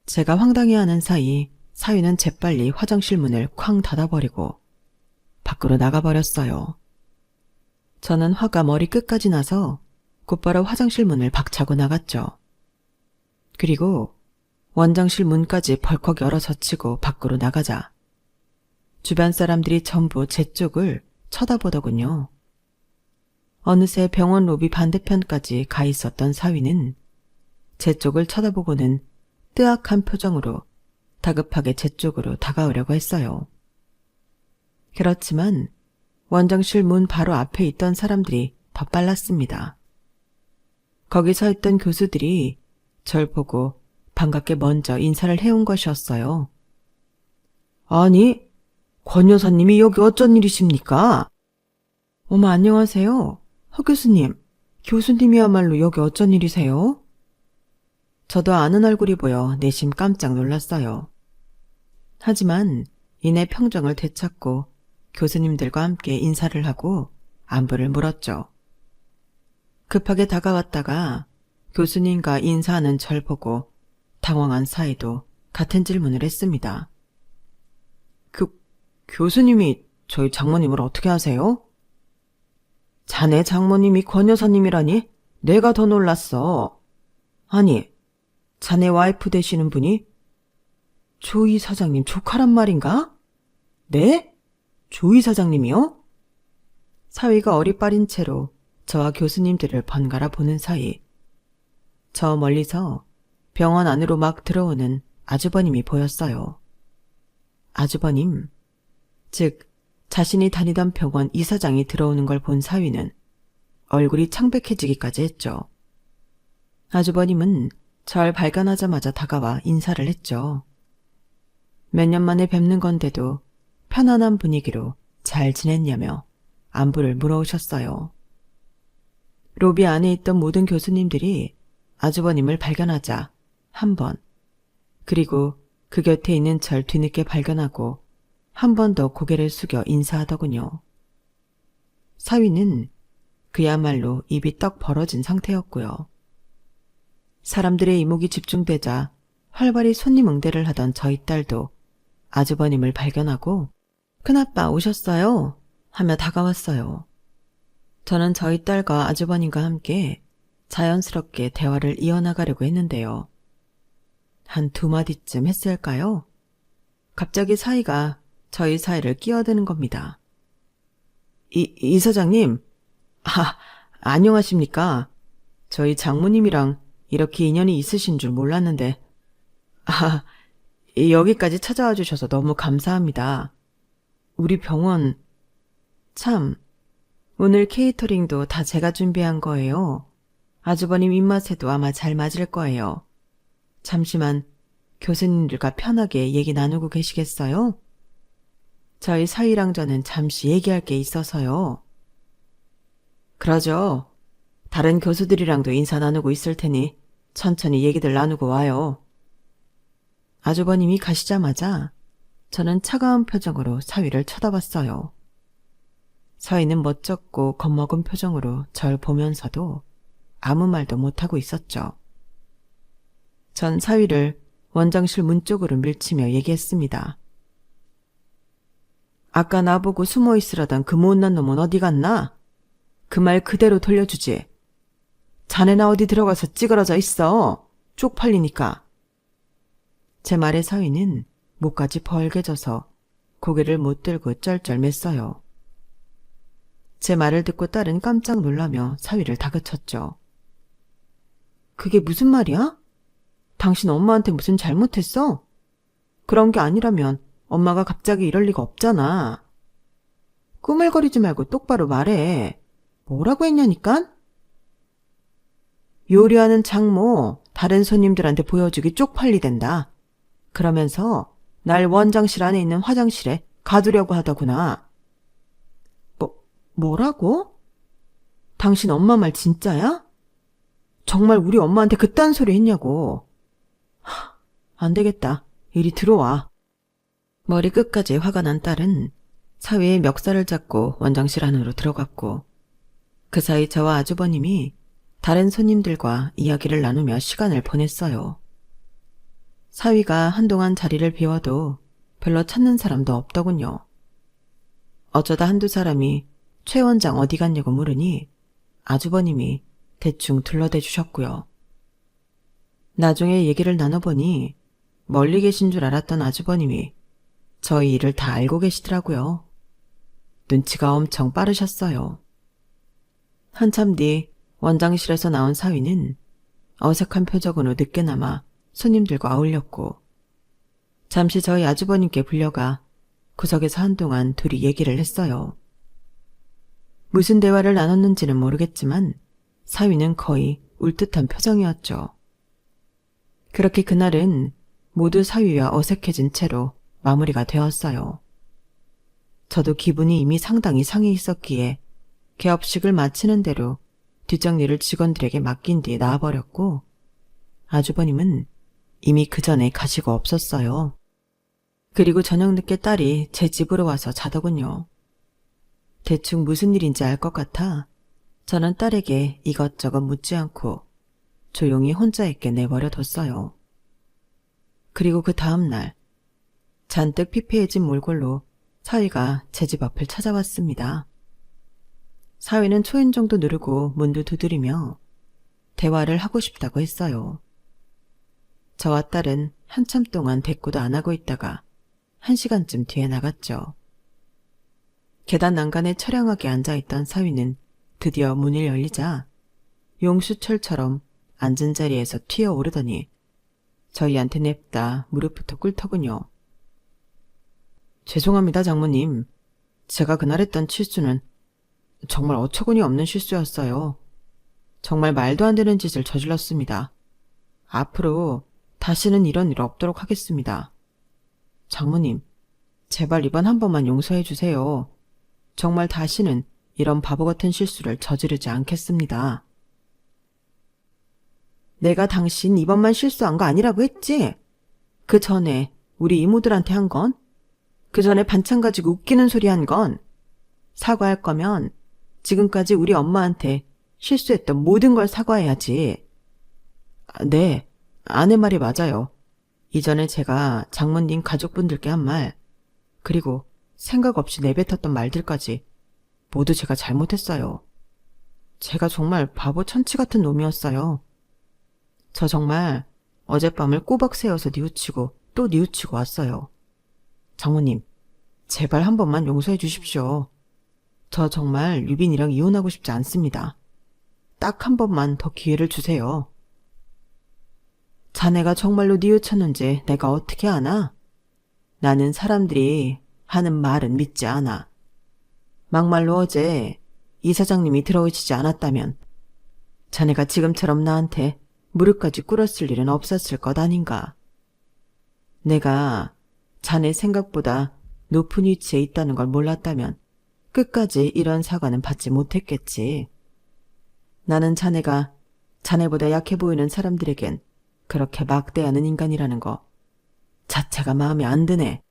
제가 황당해하는 사이 사위는 재빨리 화장실 문을 쾅 닫아버리고 밖으로 나가버렸어요. 저는 화가 머리끝까지 나서 곧바로 화장실 문을 박차고 나갔죠. 그리고 원장실 문까지 벌컥 열어 젖히고 밖으로 나가자 주변 사람들이 전부 제 쪽을 쳐다보더군요. 어느새 병원 로비 반대편까지 가 있었던 사위는 제 쪽을 쳐다보고는 뜨악한 표정으로 다급하게 제 쪽으로 다가오려고 했어요. 그렇지만 원장실 문 바로 앞에 있던 사람들이 더 빨랐습니다. 거기 서 있던 교수들이 절 보고 반갑게 먼저 인사를 해온 것이었어요. 아니, 권 여사님이 여기 어쩐 일이십니까? 어머, 안녕하세요. 허 교수님, 교수님이야말로 여기 어쩐 일이세요? 저도 아는 얼굴이 보여 내심 깜짝 놀랐어요. 하지만 이내 평정을 되찾고 교수님들과 함께 인사를 하고 안부를 물었죠. 급하게 다가왔다가 교수님과 인사하는 절 보고 당황한 사이도 같은 질문을 했습니다. 교수님이 저희 장모님을 어떻게 아세요? 자네 장모님이 권 여사님이라니 내가 더 놀랐어. 아니, 자네 와이프 되시는 분이? 조 이사장님 조카란 말인가? 네? 조 이사장님이요? 사위가 어리빠린 채로 저와 교수님들을 번갈아 보는 사이 저 멀리서 병원 안으로 막 들어오는 아주버님이 보였어요. 아주버님, 즉 자신이 다니던 병원 이사장이 들어오는 걸 본 사위는 얼굴이 창백해지기까지 했죠. 아주버님은 절 발견하자마자 다가와 인사를 했죠. 몇 년 만에 뵙는 건데도 편안한 분위기로 잘 지냈냐며 안부를 물어오셨어요. 로비 안에 있던 모든 교수님들이 아주버님을 발견하자 한 번, 그리고 그 곁에 있는 절 뒤늦게 발견하고 한 번 더 고개를 숙여 인사하더군요. 사위는 그야말로 입이 떡 벌어진 상태였고요. 사람들의 이목이 집중되자 활발히 손님 응대를 하던 저희 딸도 아주버님을 발견하고 큰아빠 오셨어요? 하며 다가왔어요. 저는 저희 딸과 아주버님과 함께 자연스럽게 대화를 이어나가려고 했는데요. 한 2마디쯤 했을까요? 갑자기 사위가 저희 사이를 끼어드는 겁니다. 이사장님, 안녕하십니까? 저희 장모님이랑 이렇게 인연이 있으신 줄 몰랐는데, 여기까지 찾아와 주셔서 너무 감사합니다. 우리 병원, 참, 오늘 케이터링도 다 제가 준비한 거예요. 아주버님 입맛에도 아마 잘 맞을 거예요. 잠시만 교수님들과 편하게 얘기 나누고 계시겠어요? 저희 사위랑 저는 잠시 얘기할 게 있어서요. 그러죠. 다른 교수들이랑도 인사 나누고 있을 테니 천천히 얘기들 나누고 와요. 아주버님이 가시자마자 저는 차가운 표정으로 사위를 쳐다봤어요. 사위는 멋쩍고 겁먹은 표정으로 절 보면서도 아무 말도 못하고 있었죠. 전 사위를 원장실 문 쪽으로 밀치며 얘기했습니다. 아까 나보고 숨어 있으라던 그 못난 놈은 어디 갔나? 그 말 그대로 돌려주지. 자네나 어디 들어가서 찌그러져 있어. 쪽팔리니까. 제 말에 사위는 목까지 벌개져서 고개를 못 들고 쩔쩔맸어요. 제 말을 듣고 딸은 깜짝 놀라며 사위를 다그쳤죠. 그게 무슨 말이야? 당신 엄마한테 무슨 잘못했어? 그런 게 아니라면 엄마가 갑자기 이럴 리가 없잖아. 꾸물거리지 말고 똑바로 말해. 뭐라고 했냐니깐? 요리하는 장모 다른 손님들한테 보여주기 쪽팔리댄다. 그러면서 날 원장실 안에 있는 화장실에 가두려고 하더구나. 뭐라고? 당신 엄마 말 진짜야? 정말 우리 엄마한테 그딴 소리 했냐고. 안 되겠다. 이리 들어와. 머리 끝까지 화가 난 딸은 사위의 멱살을 잡고 원장실 안으로 들어갔고 그 사이 저와 아주버님이 다른 손님들과 이야기를 나누며 시간을 보냈어요. 사위가 한동안 자리를 비워도 별로 찾는 사람도 없더군요. 어쩌다 한두 사람이 최 원장 어디 갔냐고 물으니 아주버님이 대충 둘러대 주셨고요. 나중에 얘기를 나눠보니 멀리 계신 줄 알았던 아주버님이 저희 일을 다 알고 계시더라고요. 눈치가 엄청 빠르셨어요. 한참 뒤 원장실에서 나온 사위는 어색한 표정으로 늦게나마 손님들과 어울렸고 잠시 저희 아주버님께 불려가 구석에서 한동안 둘이 얘기를 했어요. 무슨 대화를 나눴는지는 모르겠지만 사위는 거의 울듯한 표정이었죠. 그렇게 그날은 모두 사위와 어색해진 채로 마무리가 되었어요. 저도 기분이 이미 상당히 상해 있었기에 개업식을 마치는 대로 뒷정리를 직원들에게 맡긴 뒤 나와버렸고 아주버님은 이미 그 전에 가시고 없었어요. 그리고 저녁 늦게 딸이 제 집으로 와서 자더군요. 대충 무슨 일인지 알 것 같아 저는 딸에게 이것저것 묻지 않고 조용히 혼자 있게 내버려 뒀어요. 그리고 그 다음 날 잔뜩 피폐해진 몰골로 사위가 제 집 앞을 찾아왔습니다. 사위는 초인종도 누르고 문도 두드리며 대화를 하고 싶다고 했어요. 저와 딸은 한참 동안 대꾸도 안 하고 있다가 1시간쯤 뒤에 나갔죠. 계단 난간에 처량하게 앉아있던 사위는 드디어 문이 열리자 용수철처럼 앉은 자리에서 튀어오르더니 저희한테 냅다 무릎부터 꿇더군요. 죄송합니다, 장모님. 제가 그날 했던 실수는 정말 어처구니 없는 실수였어요. 정말 말도 안 되는 짓을 저질렀습니다. 앞으로 다시는 이런 일 없도록 하겠습니다. 장모님, 제발 이번 한 번만 용서해 주세요. 정말 다시는 이런 바보 같은 실수를 저지르지 않겠습니다. 내가 당신 이번만 실수한 거 아니라고 했지? 그 전에 우리 이모들한테 한 건? 그 전에 반찬 가지고 웃기는 소리 한 건? 사과할 거면 지금까지 우리 엄마한테 실수했던 모든 걸 사과해야지. 네, 아내 말이 맞아요. 이전에 제가 장모님 가족분들께 한 말, 그리고 생각 없이 내뱉었던 말들까지 모두 제가 잘못했어요. 제가 정말 바보 천치 같은 놈이었어요. 저 정말 어젯밤을 꼬박 새워서 뉘우치고 또 뉘우치고 왔어요. 장모님, 제발 한 번만 용서해 주십시오. 저 정말 유빈이랑 이혼하고 싶지 않습니다. 딱 한 번만 더 기회를 주세요. 자네가 정말로 뉘우쳤는지 내가 어떻게 아나? 나는 사람들이 하는 말은 믿지 않아. 막말로 어제 이 사장님이 들어오시지 않았다면 자네가 지금처럼 나한테 무릎까지 꿇었을 일은 없었을 것 아닌가. 내가 자네 생각보다 높은 위치에 있다는 걸 몰랐다면 끝까지 이런 사과는 받지 못했겠지. 나는 자네가 자네보다 약해 보이는 사람들에겐 그렇게 막대하는 인간이라는 거 자체가 마음에 안 드네.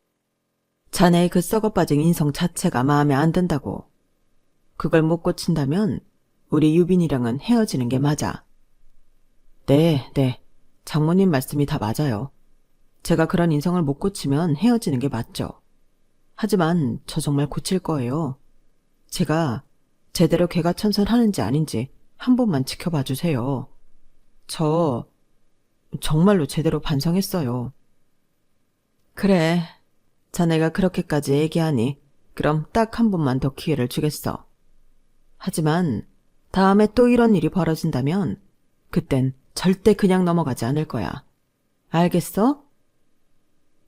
자네의 그 썩어빠진 인성 자체가 마음에 안 든다고. 그걸 못 고친다면 우리 유빈이랑은 헤어지는 게 맞아. 네. 장모님 말씀이 다 맞아요. 제가 그런 인성을 못 고치면 헤어지는 게 맞죠. 하지만 저 정말 고칠 거예요. 제가 제대로 개가천선하는지 아닌지 한 번만 지켜봐 주세요. 저 정말로 제대로 반성했어요. 그래, 자네가 그렇게까지 얘기하니 그럼 딱 한 번만 더 기회를 주겠어. 하지만 다음에 또 이런 일이 벌어진다면 그땐 절대 그냥 넘어가지 않을 거야. 알겠어?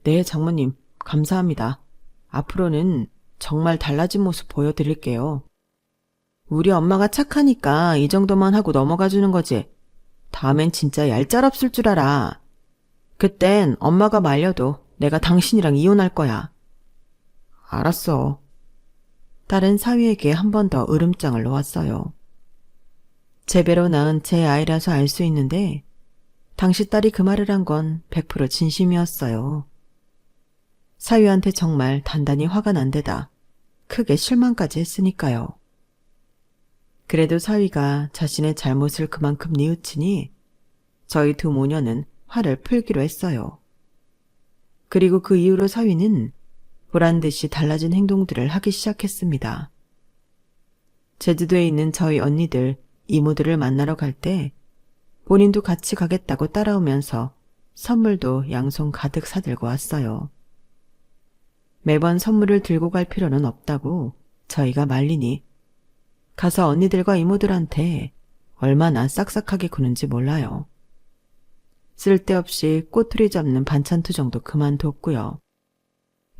네, 장모님, 감사합니다. 앞으로는 정말 달라진 모습 보여드릴게요. 우리 엄마가 착하니까 이 정도만 하고 넘어가 주는 거지. 다음엔 진짜 얄짤없을 줄 알아. 그땐 엄마가 말려도 내가 당신이랑 이혼할 거야. 알았어. 딸은 사위에게 한 번 더 으름장을 놓았어요. 제 배로 낳은 제 아이라서 알 수 있는데 당시 딸이 그 말을 한 건 100% 진심이었어요. 사위한테 정말 단단히 화가 난 데다 크게 실망까지 했으니까요. 그래도 사위가 자신의 잘못을 그만큼 뉘우치니 저희 두 모녀는 화를 풀기로 했어요. 그리고 그 이후로 사위는 보란듯이 달라진 행동들을 하기 시작했습니다. 제주도에 있는 저희 언니들, 이모들을 만나러 갈 때 본인도 같이 가겠다고 따라오면서 선물도 양손 가득 사들고 왔어요. 매번 선물을 들고 갈 필요는 없다고 저희가 말리니 가서 언니들과 이모들한테 얼마나 싹싹하게 구는지 몰라요. 쓸데없이 꼬투리 잡는 반찬 투정도 그만뒀고요.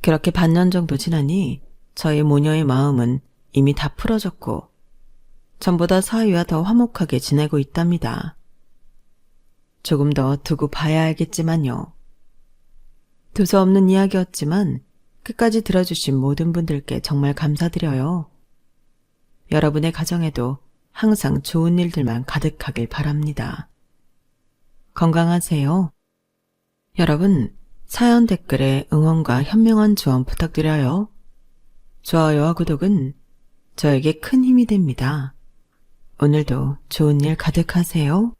그렇게 반년 정도 지나니 저희 모녀의 마음은 이미 다 풀어졌고 전보다 사위와 더 화목하게 지내고 있답니다. 조금 더 두고 봐야 알겠지만요. 두서없는 이야기였지만 끝까지 들어주신 모든 분들께 정말 감사드려요. 여러분의 가정에도 항상 좋은 일들만 가득하길 바랍니다. 건강하세요. 여러분, 사연 댓글에 응원과 현명한 조언 부탁드려요. 좋아요와 구독은 저에게 큰 힘이 됩니다. 오늘도 좋은 일 가득하세요.